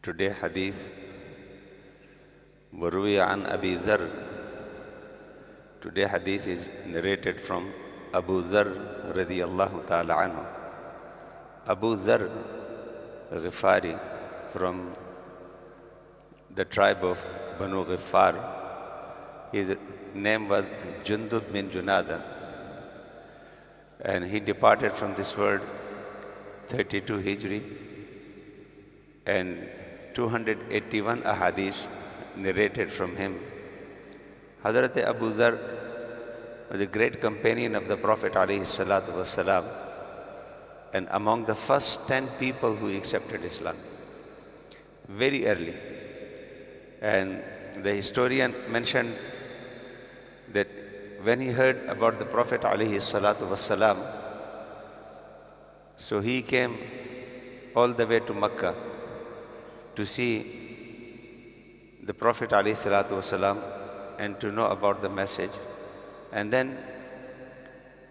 Today Hadith وروي عن أبي ذر. Today Hadith is narrated from Abu Darr radiyallahu ta'ala anhu. Abu Darr Ghifari from the tribe of Banu Ghifar. His name was Jundub bin Junada, and he departed from this world 32 Hijri, and 281 ahadith narrated from him. Hazrat Abu Darr was a great companion of the Prophet alayhi salatu wasalam, and among the first 10 people who accepted Islam very early. And the historian mentioned that when he heard about the Prophet alayhi salatu wasalam, so he came all the way to Makkah to see the Prophet alayhi salatu wasalam and to know about the message. And then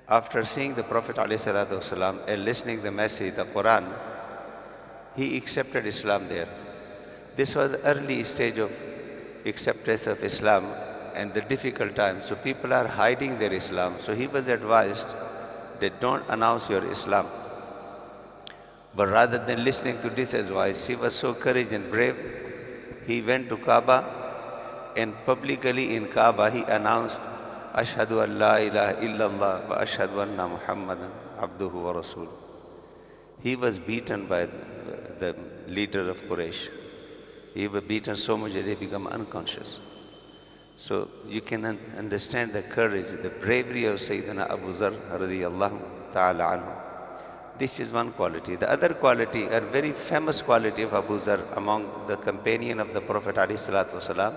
after seeing the Prophet alayhi salatu wasalam and listening the message, the Quran, he accepted Islam there. This was the early stage of acceptance of Islam and the difficult times. So people are hiding their Islam. So he was advised that don't announce your Islam. But rather than listening to this advice, he was so courageous and brave. He went to Kaaba, and publicly in Kaaba he announced, Ashhadu an la ilaha illallah wa ashhadu anna Muhammadan abduhu wa rasul. He was beaten by the leader of Quraysh. He was beaten so much that he became unconscious. So you can understand the courage, the bravery of Sayyidina Abu Zarr radiyallahu ta'ala anhu. This is one quality. The other quality, a very famous quality of Abu Zarr among the companion of the Prophet alayhi salatu wasalam,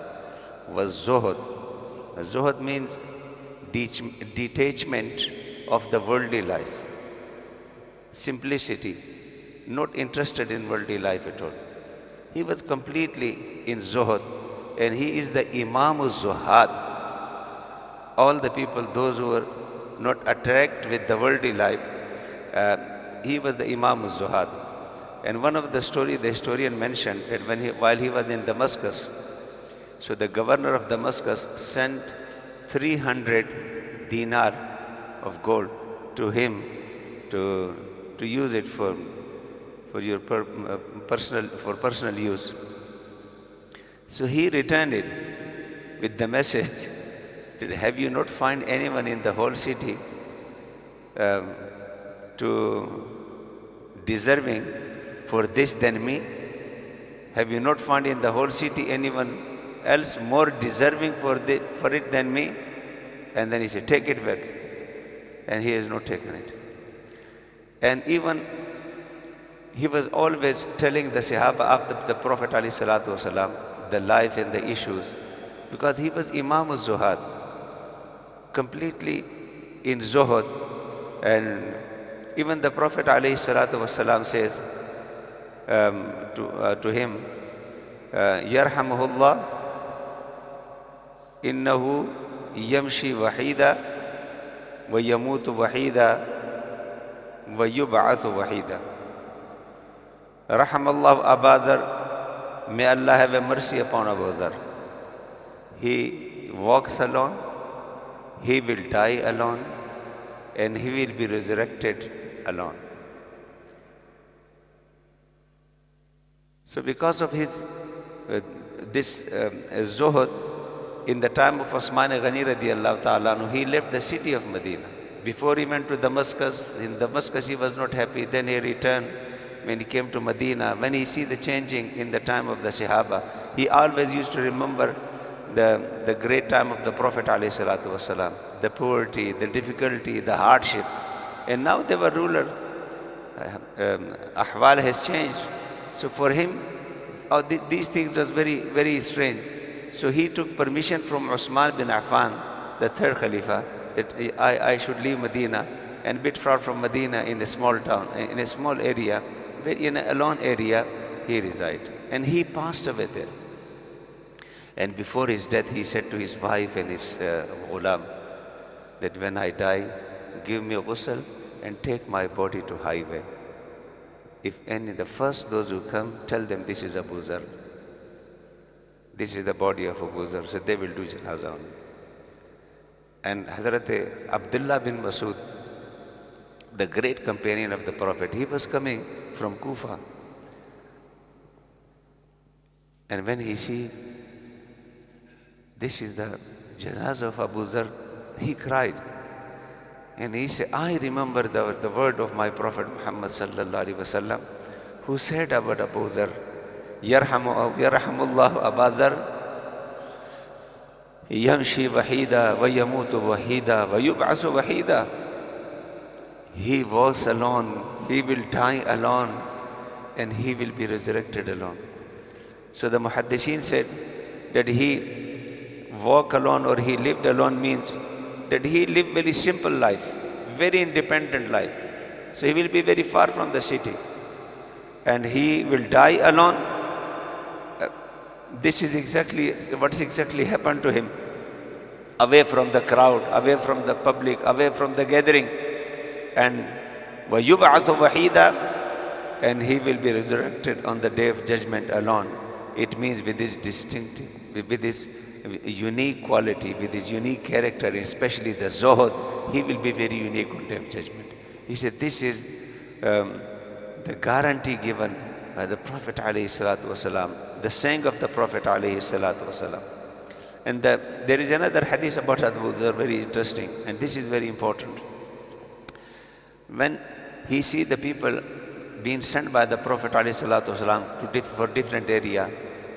was zuhud. Zuhud means detachment of the worldly life. Simplicity, not interested in worldly life at all. He was completely in zuhud, and he is the Imam al-Zuhad. All the people, those who were not attracted with the worldly life, he was the Imam al-Zuhad. And one of the story, the historian mentioned that while he was in Damascus, so the governor of Damascus sent 300 dinar of gold to him to use it for your personal use. So he returned it with the message that, have you not found anyone in the whole city to deserving for this than me? Have you not found in the whole city anyone else more deserving for it than me? And then he said, take it back. And he has not taken it. And even he was always telling the Sahaba of the Prophet ﷺ the life and the issues, because he was Imam al-Zuhad, completely in Zuhud. And even the Prophet ﷺ says to him, Yarhamuhullah, innahu yamshi wahida wa yamutu wahida wa yub'athu wahida. Rahamallahu Abu Zarr, may Allah have a mercy upon Abu Zarr. He walks alone, he will die alone, and he will be resurrected alone. So because of his this zuhud, in the time of Osman Ghani radiyallahu ta'ala anhu, he left the city of Medina. Before he went to Damascus, in Damascus he was not happy, then he returned. When he came to Medina, when he see the changing in the time of the Sahaba, he always used to remember the great time of the Prophet alayhi salatu wasalam, the poverty, the difficulty, the hardship. And now they were ruler. Ahwal has changed. So for him, these things was very, very strange. So he took permission from Usman bin Affan, the third Khalifa, that I should leave Medina and bit far from Medina in a small town, in a small area, in an alone area he resided. And he passed away there. And before his death, he said to his wife and his Ghulam that when I die, give me a ghusl and take my body to highway. if any, the first those who come, tell them this is Abu Zar. This is the body of Abu Zar. So they will do janazah on me. And Hazrat Abdullah bin Masud, the great companion of the Prophet, he was coming from Kufa. And when he see, this is the janazah of Abu Zar, he cried. And he said, I remember the word of my Prophet Muhammad sallallahu alaihi wasallam, who said about Abu Zar, Yarhamullahu Abu Zar, Yamshi wahida wa yamutu wahida wa yub'asu wahida. He walks alone, he will die alone, and he will be resurrected alone. So the Muhaddishin said that he walked alone or he lived alone means that he lived very simple life, very independent life. So he will be very far from the city. And he will die alone. This is exactly what's exactly happened to him. Away from the crowd, away from the public, away from the gathering. And وَيُبْعَثُ وَحِيدًا, and he will be resurrected on the day of judgment alone. It means with this distinctive, with this unique quality, with his unique character, especially the zuhud, he will be very unique on day of judgment. He said this is the guarantee given by the Prophet ﷺ, the saying of the Prophet ﷺ. And there is another hadith about Abu Dhar, very interesting, and this is very important. When he see the people being sent by the Prophet ﷺ for different area,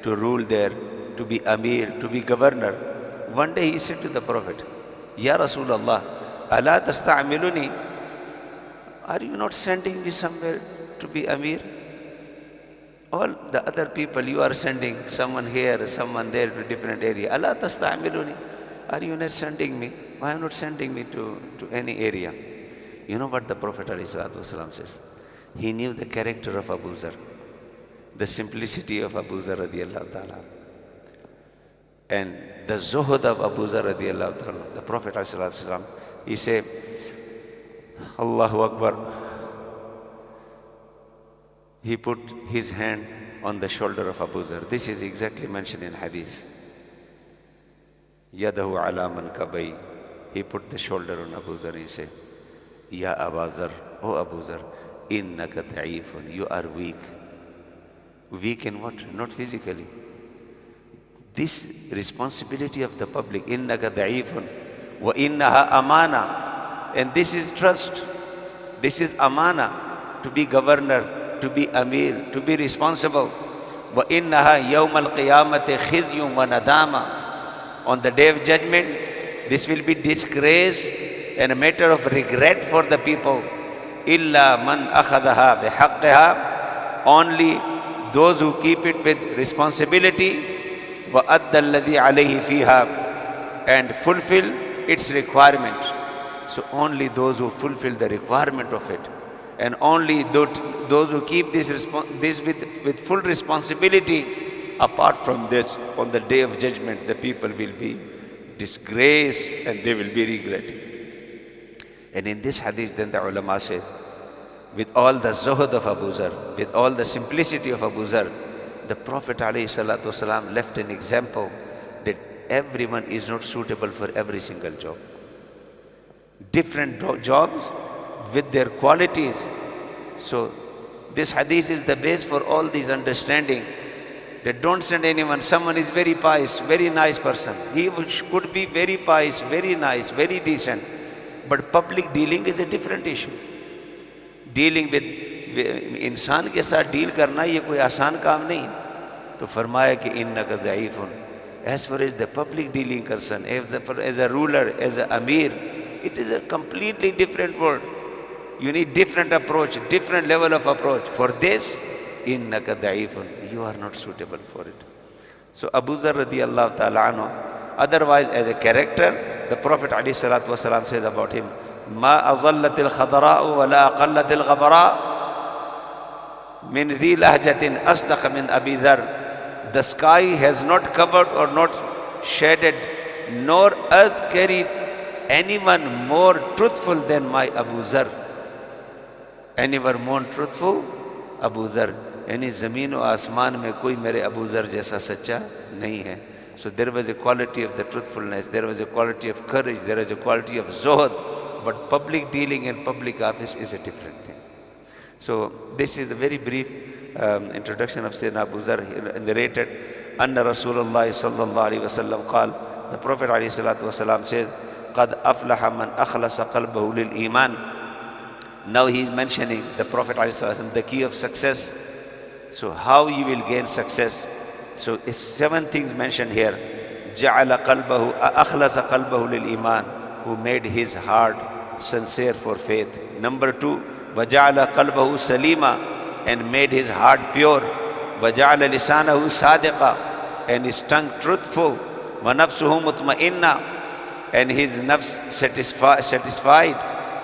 to rule there, to be Amir, to be governor, one day he said to the Prophet, Ya Rasulullah, ala tasta'amiluni? Are you not sending me somewhere to be Amir? All the other people you are sending, someone here, someone there to different area. Ala tasta'amiluni? Are you not sending me? Why are you not sending me to any area? You know what the Prophet ﷺ says? He knew the character of Abu Zar, the simplicity of Abu Zar radiallahu ta'ala, and the zuhud of Abu Zar radiallahu ta'ala. The Prophet ﷺ, he said, Allahu Akbar. He put his hand on the shoulder of Abu Zar. This is exactly mentioned in Hadith. Yadahu ala mankabai. He put the shoulder on Abu Zar and he said, Ya Abu Zar, O Abu Zar, innaka da'ifun, you are weak. Weak in what? Not physically. This responsibility of the public, innaka da'ifun, wa innaha amana, and this is trust. This is amana, to be governor, to be amir, to be responsible. Wa innaha yawm al-qiyamati khizyun wa nadama. On the day of judgment, this will be disgrace and a matter of regret for the people. Illa man akhadaha bihaqqiha, only those who keep it with responsibility, wa adda alladhi alayhi fiha, and fulfill its requirement. So only those who fulfill the requirement of it, and only those who keep this with full responsibility. Apart from this, on the day of judgment, the people will be disgraced and they will be regretting. And in this hadith, then the ulama says, with all the zuhud of Abu Zar, with all the simplicity of Abu Zar, the Prophet ﷺ left an example that everyone is not suitable for every single job. Different jobs with their qualities. So this hadith is the base for all these understanding, that don't send anyone. Someone is very pious, very nice person. He could be very pious, very nice, very decent. But public dealing is a different issue. Dealing with इंसान के साथ deal करना ये कोई आसान काम नहीं. तो फरमाया कि इन्नका ज़ईफ़ुन. As far as the public dealing concerned, as a ruler, as an amir, it is a completely different world. You need different approach, different level of approach. For this, innaka da'ifun, you are not suitable for it. So Abu Zar radiyallahu ta'ala anhu, otherwise as a character, the Prophet ﷺ says about him, ma azallatil khadara'u wa la aqallatil ghabara min dhi lahjatin asdaq min Abi Zar. The sky has not covered or not shaded, nor earth carried anyone more truthful than my Abu Zar. Anyone more truthful Abu Dhar, यानी ज़मीन और आसमान में कोई मेरे Abu Dhar जैसा सच्चा नहीं है. So there was a quality of the truthfulness, there was a quality of courage, there was a quality of zuhd, but public dealing in public office is a different thing. So this is a very brief introduction of Sayyidina Abu Dhar narrated. Anna Rasulullah sallallahu alaihi wasallam qal, the Prophet alayhi salatu wasalam says, قَدْ أَفْلَحَ مَنْ أَخْلَصَ قَلْبَهُ لِلْإِيمَانِ. Now he is mentioning, the Prophet alayhi salatu wasalam, the key of success. So how you will gain success? So it's 7 things mentioned here. جَعَلَ قَلْبَهُ أَخْلَصَ قَلْبَهُ لِلْإِيمَانِ, who made his heart sincere for faith. Number 2, وَجَعَلَ قَلْبَهُ سَلِيمًا, and made his heart pure. وَجَعَلَ لِسَانَهُ صَادِقًا, and his tongue truthful. وَنَفْسُهُ مُطْمَئِنًّا, and his nafs satisfied.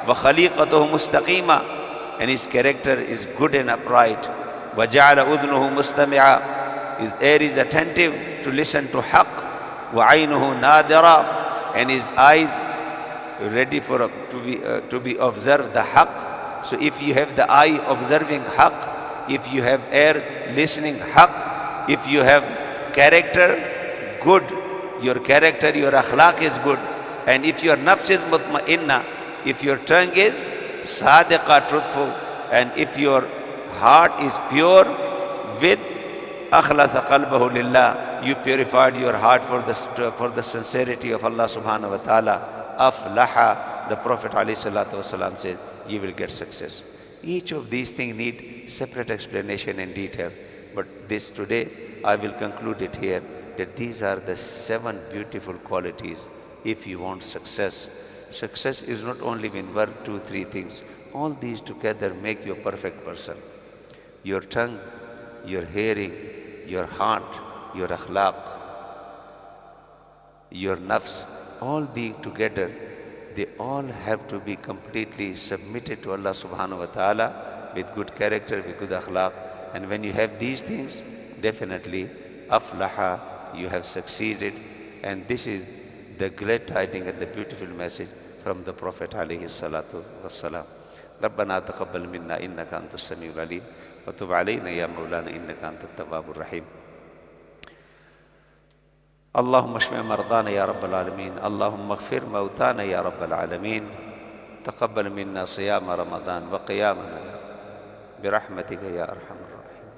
وَخَلِيقَتُهُ مُسْتَقِيمًا, and his character is good and upright. وَجَعَلَ أُذْنُهُ مُسْتَمِعًا, his ear is attentive to listen to haqq. وَعَيْنُهُ نَادِرًا, and his eyes ready for to be observed the haqq. So if you have the eye observing haqq, if you have ear listening haqq, if you have character good, your character, your akhlaq is good, and if your nafs is mutma'inna, if your tongue is sadiqa, truthful, and if your heart is pure with akhlasa qalbahu lillah, you purified your heart for the sincerity of Allah subhanahu wa ta'ala, aflaha, the Prophet alayhi salatu wasalam says, you will get success. Each of these things need separate explanation in detail, but this today I will conclude it here, that these are the 7 beautiful qualities if you want success. Success is not only in 1, 2, 3 things. All these together make you a perfect person. Your tongue, your hearing, your heart, your akhlaq, your nafs, all these together, they all have to be completely submitted to Allah subhanahu wa ta'ala with good character, with good akhlaq. And when you have these things, definitely aflaha, you have succeeded. And this is the great tidings and the beautiful message from the Prophet alayhi salatu wassalam. ربنا تقبل منا إنك أنت السميع العليم وتب علينا يا مولانا إنك أنت التواب الرحيم. اللهم اشف مرضانا يا رب العالمين، اللهم اغفر موتانا يا رب العالمين، تقبل منا صيام رمضان وقيامنا برحمتك يا أرحم الراحمين.